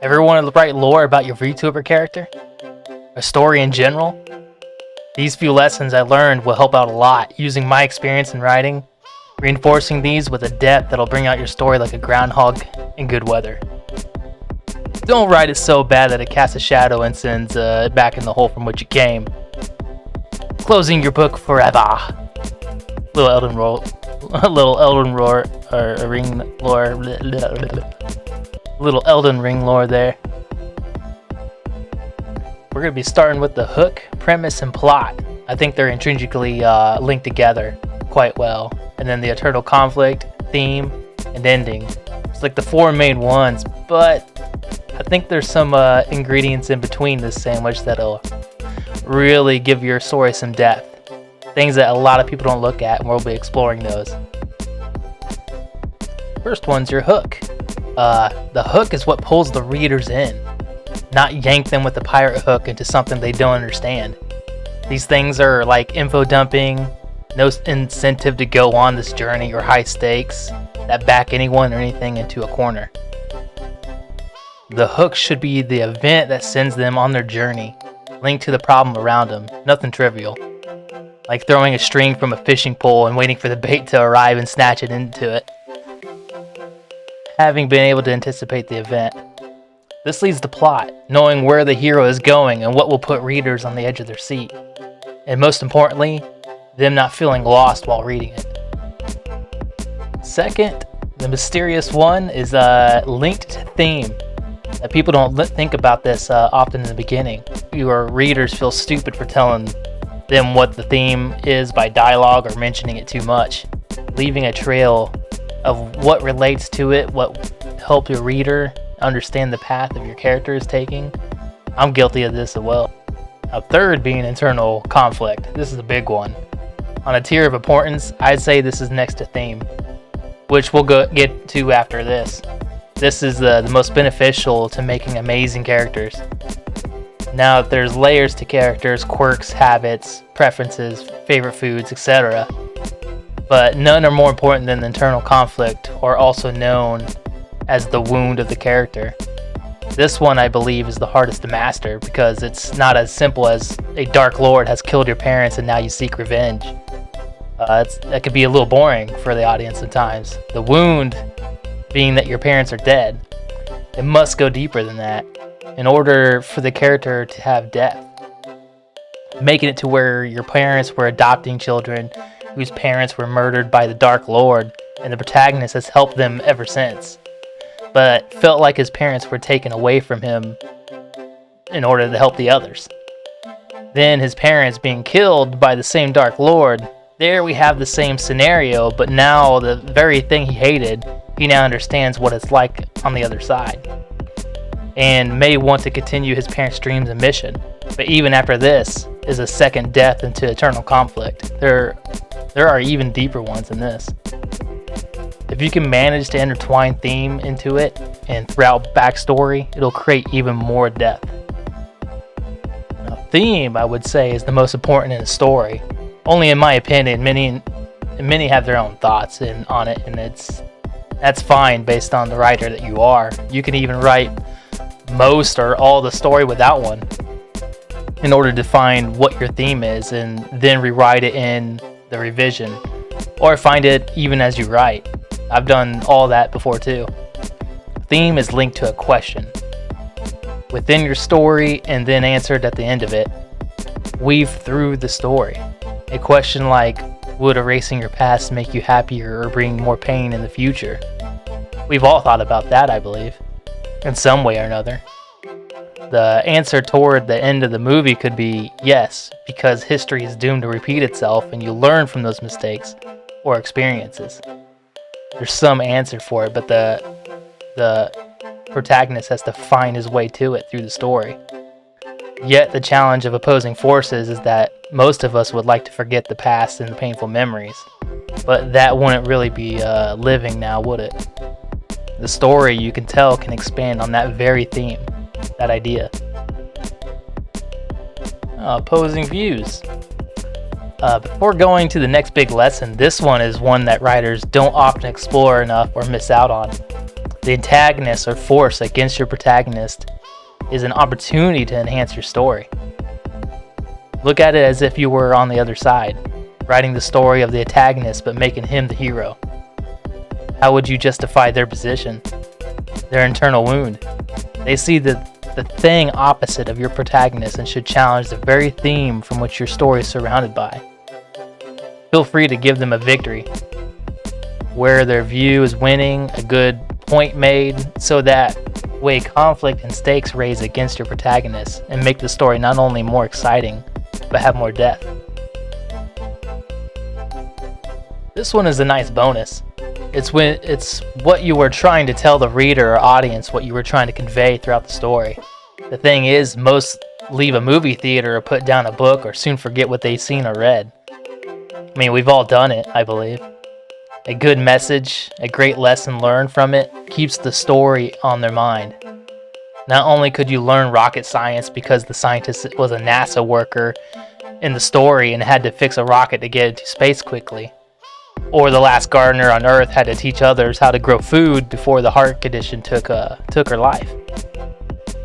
Ever wanted to write lore about your VTuber character? A story in general? These few lessons I learned will help out a lot, using my experience in writing, reinforcing these with a depth that'll bring out your story like a groundhog in good weather. Don't write it so bad that it casts a shadow and sends back in the hole from which you came. Closing your book forever. Little Elden Roar, or a ring lore. Little Elden Ring lore there. We're going to be starting with the hook, premise, and plot. I think they're intrinsically linked together quite well. And then the eternal conflict, theme, and ending. It's like the four main ones, but I think there's some ingredients in between this sandwich that'll really give your story some depth. Things that a lot of people don't look at, and we'll be exploring those. First one's your hook. The hook is what pulls the readers in, not yank them with the pirate hook into something they don't understand. These things are like info dumping, no incentive to go on this journey or high stakes that back anyone or anything into a corner. The hook should be the event that sends them on their journey, linked to the problem around them, nothing trivial. Like throwing a string from a fishing pole and waiting for the bait to arrive and snatch it into it. Having been able to anticipate the event. This leads to plot, knowing where the hero is going and what will put readers on the edge of their seat. And most importantly, them not feeling lost while reading it. Second, the mysterious one is linked to theme. People don't think about this often in the beginning. Your readers feel stupid for telling them what the theme is by dialogue or mentioning it too much. Leaving a trail of what relates to it, what helps your reader understand the path of your character is taking. I'm guilty of this as well. Now, third being internal conflict. This is a big one. On a tier of importance, I'd say this is next to theme, which we'll get to after this. This is the most beneficial to making amazing characters. Now, there's layers to characters, quirks, habits, preferences, favorite foods, etc. But none are more important than the internal conflict, or also known as the wound of the character. This one, I believe, is the hardest to master because it's not as simple as a Dark Lord has killed your parents and now you seek revenge. That could be a little boring for the audience at times. The wound being that your parents are dead. It must go deeper than that in order for the character to have depth. Making it to where your parents were adopting children whose parents were murdered by the Dark Lord, and the protagonist has helped them ever since, but felt like his parents were taken away from him in order to help the others. Then his parents being killed by the same Dark Lord. There we have the same scenario, but now the very thing he hated, he now understands what it's like on the other side, and may want to continue his parents' dreams and mission. But even after this is a second death into eternal conflict. There are even deeper ones than this. If you can manage to intertwine theme into it and throughout backstory, it'll create even more depth. Now, theme, I would say, is the most important in a story. Only in my opinion. Many have their own thoughts on it, and that's fine based on the writer that you are. You can even write most or all the story without one in order to find what your theme is and then rewrite it in the revision, or find it even as you write. I've done all that before too. Theme is linked to a question within your story and then answered at the end of it. Weave through the story. A question like, would erasing your past make you happier or bring more pain in the future? We've all thought about that, I believe, in some way or another. The answer toward the end of the movie could be yes, because history is doomed to repeat itself and you learn from those mistakes or experiences. There's some answer for it, but the protagonist has to find his way to it through the story. Yet the challenge of opposing forces is that most of us would like to forget the past and the painful memories, but that wouldn't really be living now, would it? The story, you can tell, can expand on that very theme, that idea. Opposing views. Before going to the next big lesson, this one is one that writers don't often explore enough or miss out on. The The antagonist or force against your protagonist is an opportunity to enhance your story. Look at it as if you were on the other side, writing the story of the antagonist but making him the hero. How would you justify their position, their internal wound? They see the thing opposite of your protagonist and should challenge the very theme from which your story is surrounded by. Feel free to give them a victory, where their view is winning, a good point made, so that way conflict and stakes raise against your protagonist and make the story not only more exciting, but have more depth. This one is a nice bonus. It's what you were trying to tell the reader or audience, what you were trying to convey throughout the story. The thing is, most leave a movie theater or put down a book or soon forget what they've seen or read. I mean, we've all done it, I believe. A good message, a great lesson learned from it, keeps the story on their mind. Not only could you learn rocket science because the scientist was a NASA worker in the story and had to fix a rocket to get into space quickly, or the last gardener on Earth had to teach others how to grow food before the heart condition took her life,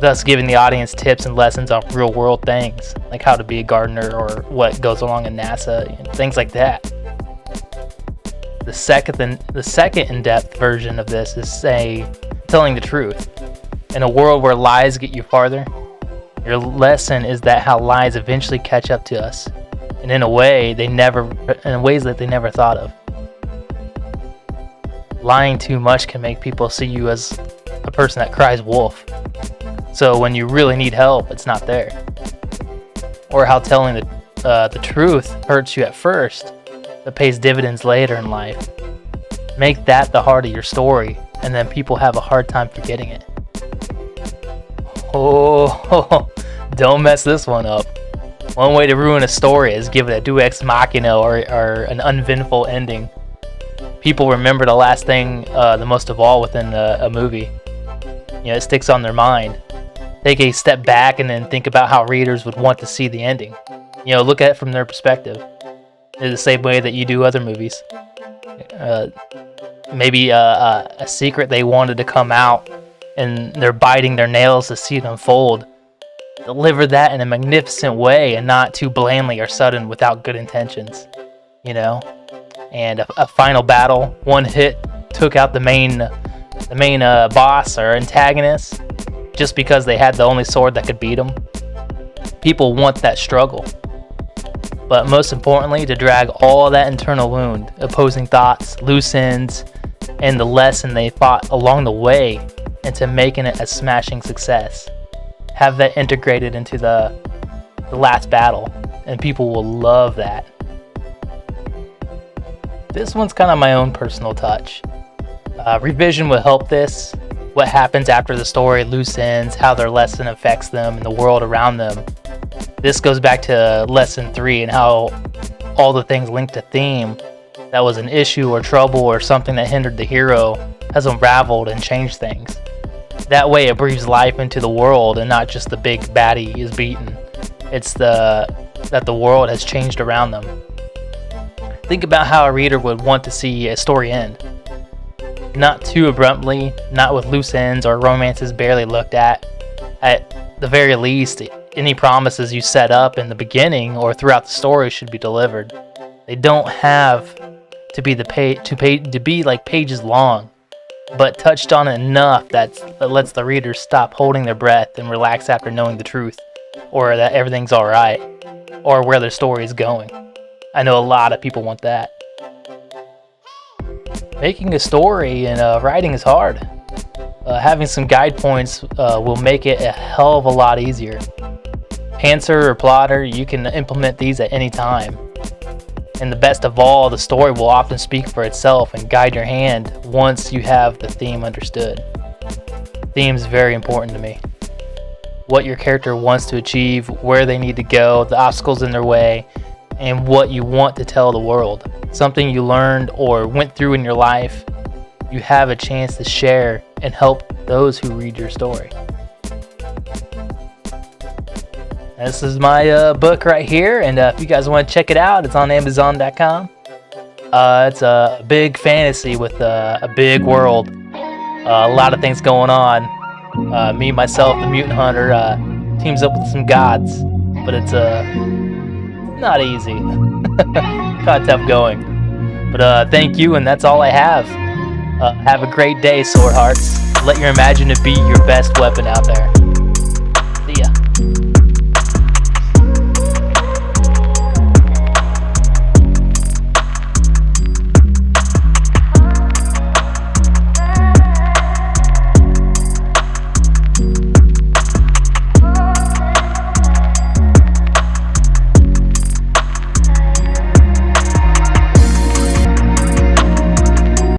thus giving the audience tips and lessons on real-world things, like how to be a gardener or what goes along in NASA, and things like that. The second in-depth version of this is, say, telling the truth. In a world where lies get you farther, your lesson is that how lies eventually catch up to us, and in ways that they never thought of. Lying too much can make people see you as a person that cries wolf. So when you really need help, it's not there. Or how telling the truth hurts you at first, but pays dividends later in life. Make that the heart of your story, and then people have a hard time forgetting it. Oh, don't mess this one up. One way to ruin a story is give it a deus ex machina or an uneventful ending. People remember the last thing the most of all within a movie. It sticks on their mind. Take a step back and then think about how readers would want to see the ending. Look at it from their perspective. In the same way that you do other movies. Maybe a secret they wanted to come out and they're biting their nails to see it unfold. Deliver that in a magnificent way and not too blandly or sudden without good intentions. And a final battle, one hit took out the main boss or antagonist just because they had the only sword that could beat them. People want that struggle. But most importantly, to drag all that internal wound, opposing thoughts, loose ends, and the lesson they fought along the way into making it a smashing success. Have that integrated into the last battle, and people will love that. This one's kind of my own personal touch. Revision will help this. What happens after the story, loose ends, how their lesson affects them and the world around them. This goes back to lesson 3 and how all the things linked to theme that was an issue or trouble or something that hindered the hero has unraveled and changed things. That way it breathes life into the world and not just the big baddie is beaten. It's that the world has changed around them. Think about how a reader would want to see a story end. Not too abruptly, not with loose ends or romances barely looked at. At the very least, any promises you set up in the beginning or throughout the story should be delivered. They don't have to be like pages long, but touched on enough that lets the reader stop holding their breath and relax after knowing the truth, or that everything's alright, or where their story is going. I know a lot of people want that. Making a story and writing is hard. Having some guide points will make it a hell of a lot easier. Pantser or plotter, you can implement these at any time. And the best of all, the story will often speak for itself and guide your hand once you have the theme understood. Theme is very important to me. What your character wants to achieve, where they need to go, the obstacles in their way, and what you want to tell the world. Something you learned or went through in your life, you have a chance to share and help those who read your story. This is my book right here, and if you guys want to check it out, it's on Amazon.com. It's a big fantasy with a big world. A lot of things going on. Me, myself, the mutant hunter, teams up with some gods, but it's not easy. Kind of tough going. But thank you, and that's all I have. Have a great day, Sword Hearts. Let your imaginative be your best weapon out there.